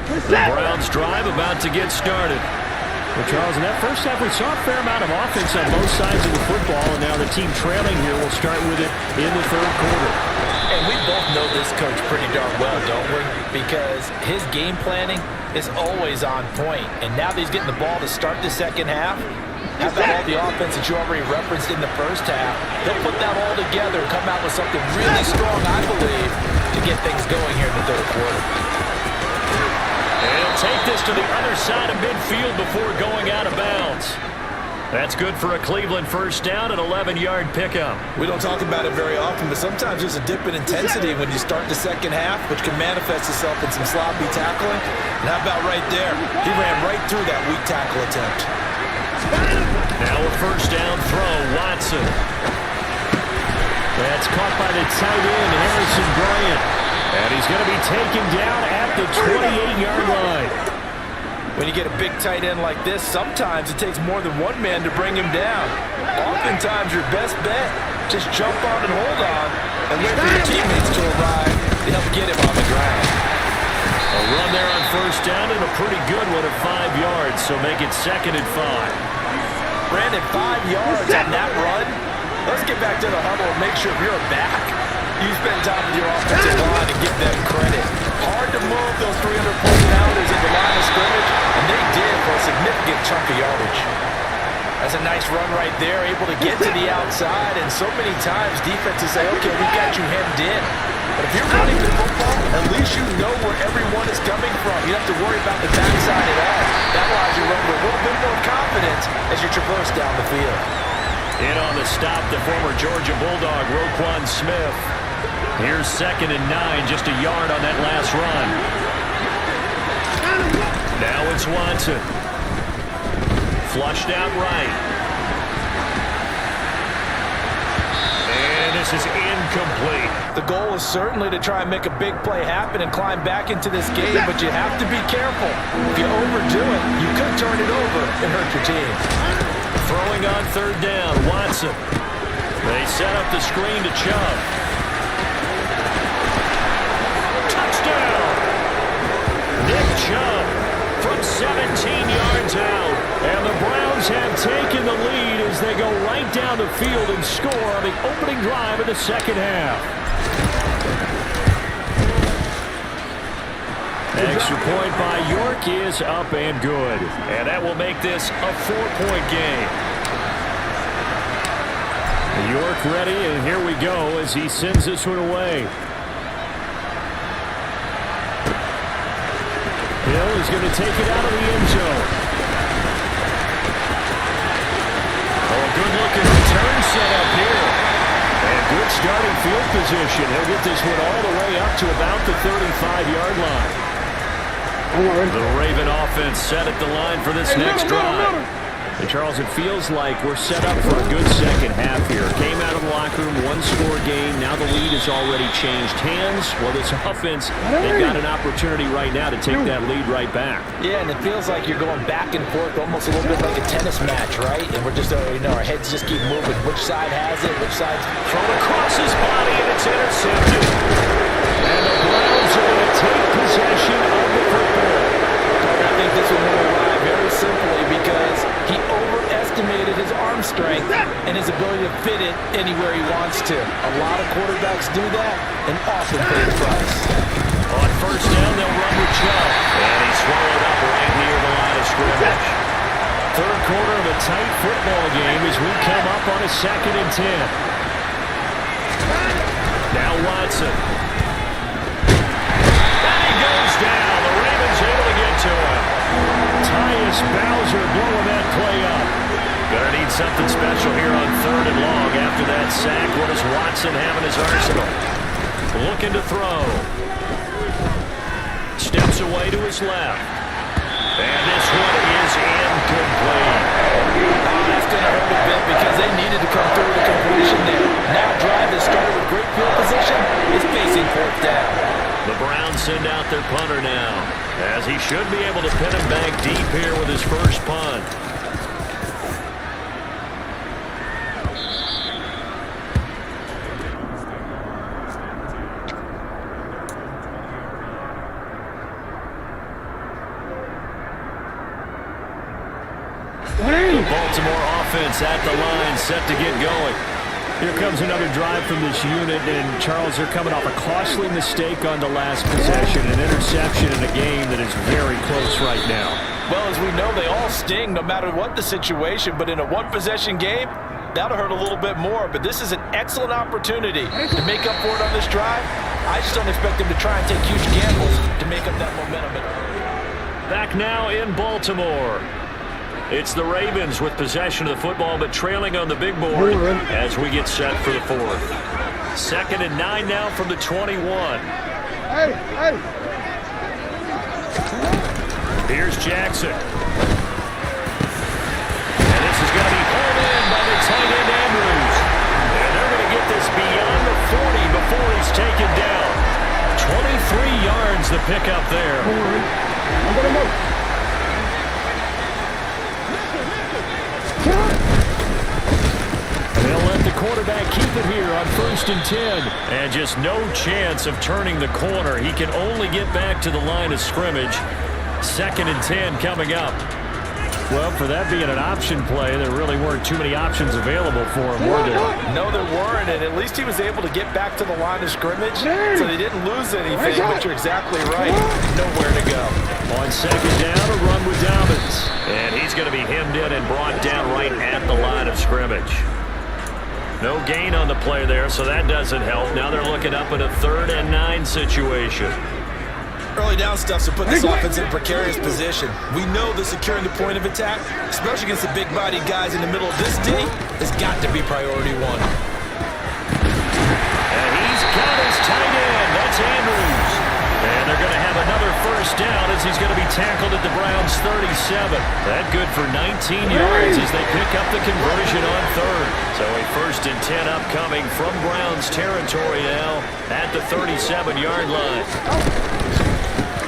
The Browns drive about to get started. Well, Charles, in that first half, we saw a fair amount of offense on both sides of the football, and now the team trailing here will start with it in the third quarter. And we both know this coach pretty darn well, don't we? Because his game planning is always on point. And now that he's getting the ball to start the second half, how about all the offense that you already referenced in the first half? They'll put that all together and come out with something really strong, I believe, to get things going here in the third quarter. And he'll take this to the other side of midfield before going out of bounds. That's good for a Cleveland first down, an 11-yard pickup. We don't talk about it very often, but sometimes there's a dip in intensity when you start the second half, which can manifest itself in some sloppy tackling. And how about right there? He ran right through that weak tackle attempt. Now a first down throw, Watson. That's caught by the tight end, Harrison Bryant. And he's going to be taken down at the 28-yard line. When you get a big tight end like this, sometimes it takes more than one man to bring him down. Oftentimes, your best bet, just jump on and hold on and wait for your teammates to arrive to help get him on the ground. A run there on first down and a pretty good one of 5 yards, so make it 2nd and 5. Brandon, 5 yards on that run. Let's get back to the huddle and make sure if you're back, you spend time with your offensive line and give them credit. Hard to move those 300 personalities at the line of scrimmage, and they did for a significant chunk of yardage. That's a nice run right there, able to get to the outside, and so many times defenses say, okay, we got you hemmed in. But if you're running the football, at least you know where everyone is coming from. You don't have to worry about the backside at all. That allows you to run with a little bit more confidence as you traverse down the field. In on the stop, the former Georgia Bulldog, Roquan Smith. Here's 2nd and 9, just a yard on that last run. Now it's Watson. Flushed out right. And a This is incomplete. The goal is certainly to try and make a big play happen and climb back into this game, but you have to be careful. If you overdo it, you could turn it over and hurt your team. Throwing on third down, Watson. They set up the screen to Chubb. Touchdown! Nick Chubb from 17 yards out. And the Browns have taken the lead as they go right down the field and score on the opening drive of the second half. Extra point by York is up and good. And that will make this a 4-point game. York ready, and here we go as he sends this one away. Hill is going to take it out of the end zone. Oh, a good-looking return set up here. And good starting field position. He'll get this one all the way up to about the 35-yard line. The Raven offense set at the line for this next drive. And Charles, it feels like we're set up for a good second half here. Came out of the locker room, one-score game. Now the lead has already changed hands. Well, this offense, they've got an opportunity right now to take that lead right back. Yeah, and it feels like you're going back and forth, almost a little bit like a tennis match, right? And we're just, our heads just keep moving. Which side has it? Which side's thrown across his body, and it's intercepted. And the Browns are going to take possession of the football. I think this one will arrive very simply because he overestimated his arm strength and his ability to fit it anywhere he wants to. A lot of quarterbacks do that and often pay the price. On first down, they'll run with Chubb. And he's swallowed up right near the line of scrimmage. Third quarter of a tight football game as we come up on a 2nd and 10. Now Watson. And he goes down. The Ravens able to get to him. Tyus Bowser blowing that play up. Gonna need something special here on 3rd and long after that sack. What does Watson have in his arsenal? Looking to throw. Steps away to his left. And this one is incomplete. That's going to hurt a bit because they needed to come through with a completion there. Now drive that started with great field position is facing 4th down. The Browns send out their punter now, as he should be able to pin him back deep here with his first punt. The Baltimore offense at the line, set to get going. Here comes another drive from this unit, and Charles, they're coming off a costly mistake on the last possession, an interception in a game that is very close right now. Well, as we know, they all sting no matter what the situation, but in a one-possession game, that'll hurt a little bit more. But this is an excellent opportunity to make up for it on this drive. I just don't expect them to try and take huge gambles to make up that momentum. Back now in Baltimore. It's the Ravens with possession of the football, but trailing on the big board as we get set for the 4th. 2nd and 9 now from the 21. Here's Jackson. And this is going to be pulled in by the tight end Andrews. And they're going to get this beyond the 40 before he's taken down. 23 yards the pickup there. I'm going to move. They'll let the quarterback keep it here on 1st and 10. And just no chance of turning the corner. He can only get back to the line of scrimmage. 2nd and 10 coming up. Well, for that being an option play, there really weren't too many options available for him, were there? No, there weren't, and at least he was able to get back to the line of scrimmage, so they didn't lose anything, but you're exactly right. Nowhere to go. On 2nd down, a run with Dobbins. And he's going to be hemmed in and brought down right at the line of scrimmage. No gain on the play there, so that doesn't help. Now they're looking up in a 3rd and 9 situation. Early down stuff to put this offense in a precarious position. We know that securing the point of attack, especially against the big-bodied guys in the middle of this D, has got to be priority 1. And he's got his tight end. That's Andrews. And they're going to have another 1st down as he's going to be tackled at the Browns' 37. That good for 19 yards as they pick up the conversion on 3rd. So a 1st First and 10 upcoming from Browns territory now at the 37-yard line.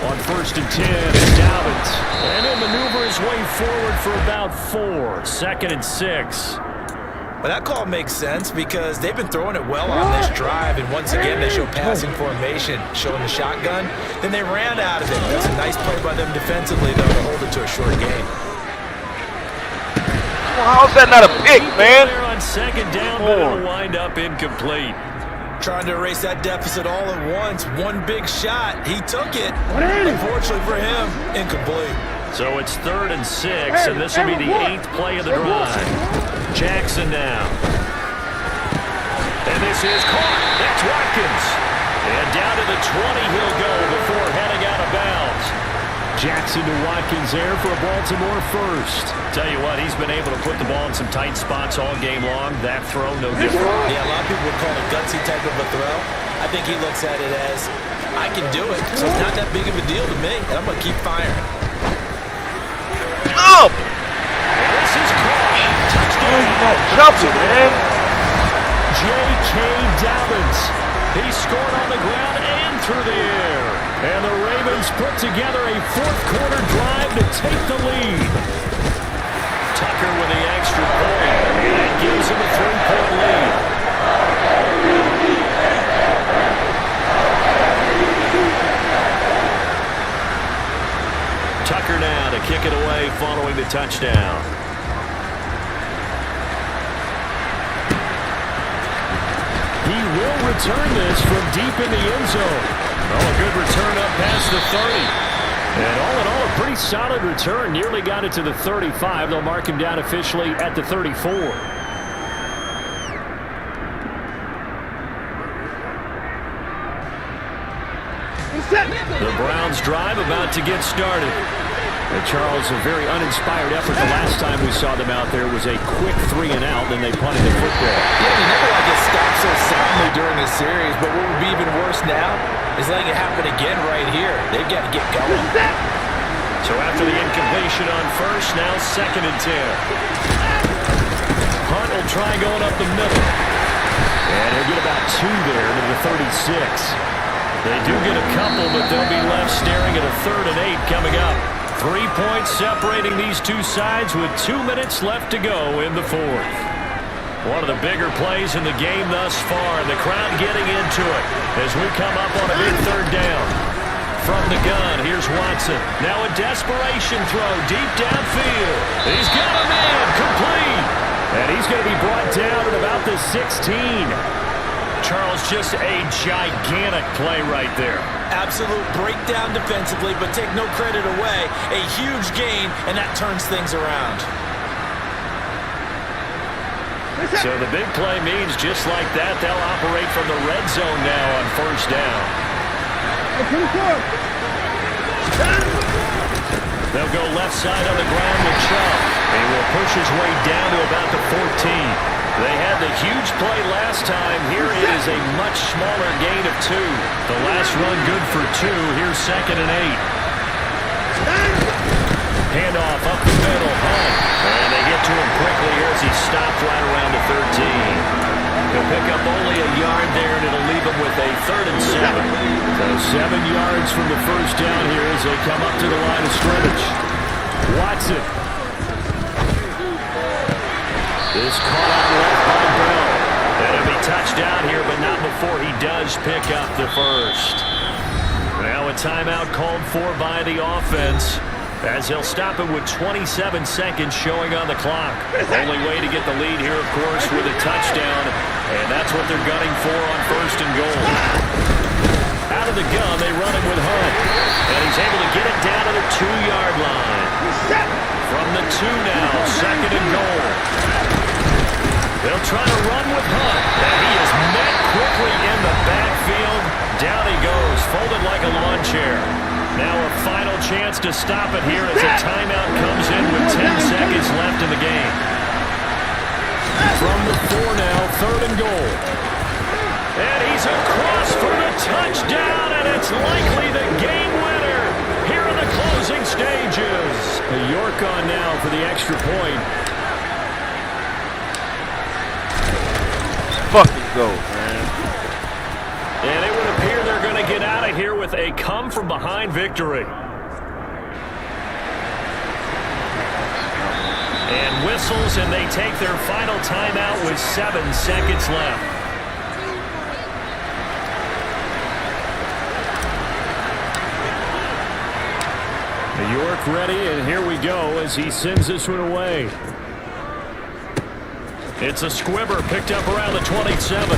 On first and 10, it's Dobbins. And he'll maneuver his way forward for about 4. Second and 6. Well, that call makes sense because they've been throwing it well on this drive, and once again they show passing formation, showing the shotgun. Then they ran out of it. That's a nice play by them defensively, though, to hold it to a short gain. Well, how's that not a pick, man? There on second down, but it'll wind up incomplete. Trying to erase that deficit all at once. One big shot. He took it. Unfortunately for him, incomplete. So it's 3rd and 6, and this will be the 8th play of the drive. Jackson now. And this is caught. That's Watkins. And down to the 20 he'll go before heading out of bounds. Jackson to Watkins there for a Baltimore first. Tell you what, he's been able to put the ball in some tight spots all game long. That throw, no different. Yeah, a lot of people would call it a gutsy type of a throw. I think he looks at it as, I can do it, so it's not that big of a deal to me, and I'm going to keep firing. Oh! This is caught. Oh, he's not jumping, man. J.K. Dobbins. He scored on the ground and through the air. And the Ravens put together a fourth-quarter drive to take the lead. Tucker with the extra point. And that gives him a 3-point lead. Tucker now to kick it away following the touchdown. He will return this from deep in the end zone. Oh, a good return up past the 30. And all in all, a pretty solid return. Nearly got it to the 35. They'll mark him down officially at the 34. The Browns drive about to get started. And Charles, a very uninspired effort. The last time we saw them out there was a quick 3 and out, then they punted the football. Yeah, you never like get stopped so soundly during a series, but what would be even worse now is letting it happen again right here. They've got to get going. So after the incompletion on first, now 2nd and 10. Hunt will try going up the middle. And he'll get about 2 there to the 36. They do get a couple, but they'll be left staring at a 3rd and 8 coming up. 3 points separating these two sides with 2 minutes left to go in the 4th. One of the bigger plays in the game thus far. The crowd getting into it as we come up on a big 3rd down. From the gun, here's Watson. Now a desperation throw deep downfield. He's got a man complete. And he's going to be brought down at about the 16. Charles, just a gigantic play right there. Absolute breakdown defensively, but take no credit away. A huge gain, and that turns things around. So the big play means just like that, they'll operate from the red zone now on first down. They'll go left side on the ground with Chubb. He will push his way down to about the 14. They had the huge play last time. Here it is a much smaller gain of 2. The last run good for 2. Here's 2nd and 8. Handoff up the middle. Hunt. And they get to him quickly here as he stopped right around the 13. He'll pick up only a yard there, and it'll leave him with a 3rd and 7. So 7 yards from the first down here as they come up to the line of scrimmage. Watson. Is caught out left by Bell. That'll be touchdown here, but not before he does pick up the first. Now a timeout called for by the offense as he'll stop it with 27 seconds showing on the clock. Only way to get the lead here, of course, with a touchdown, and that's what they're gunning for on 1st and goal. Out of the gun, they run him with Hunt, and he's able to get it down to the 2-yard line. From the 2 now, 2nd and goal. They'll try to run with Hunt, and he is met quickly in the backfield. Down he goes, folded like a lawn chair. Now a final chance to stop it here as a timeout comes in with 10 seconds left in the game. From the 4 now, 3rd and goal. And he's across for the touchdown, and it's likely the game winner here in the closing stages. York on now for the extra point. fucking go, man. And it would appear they're going to get out of here with a come-from-behind victory. And whistles, and they take their final timeout with 7 seconds left. York ready, and here we go as he sends this one away. It's a squibber picked up around the 27.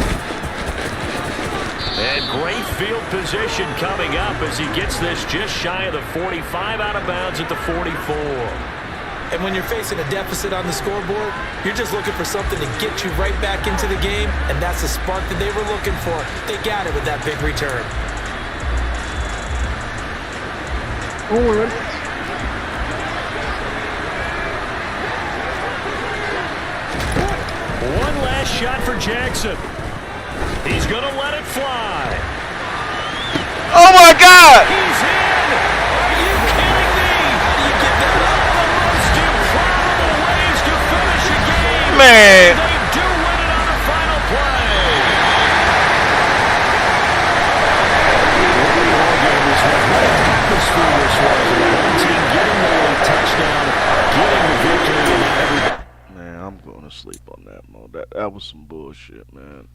And great field position coming up as he gets this just shy of the 45, out of bounds at the 44. And when you're facing a deficit on the scoreboard, you're just looking for something to get you right back into the game, and that's the spark that they were looking for. They got it with that big return. Forward. One last shot for Jackson. He's going to let it fly. Oh my God! He's in! Are you kidding me? How do you get that up? The most improbable ways to finish a game. Man. They do win it on the final play. Atmosphere this was. One team getting the late touchdown, getting the victory, and everybody. Man, I'm going to sleep on that, Mo. That was some bullshit, man.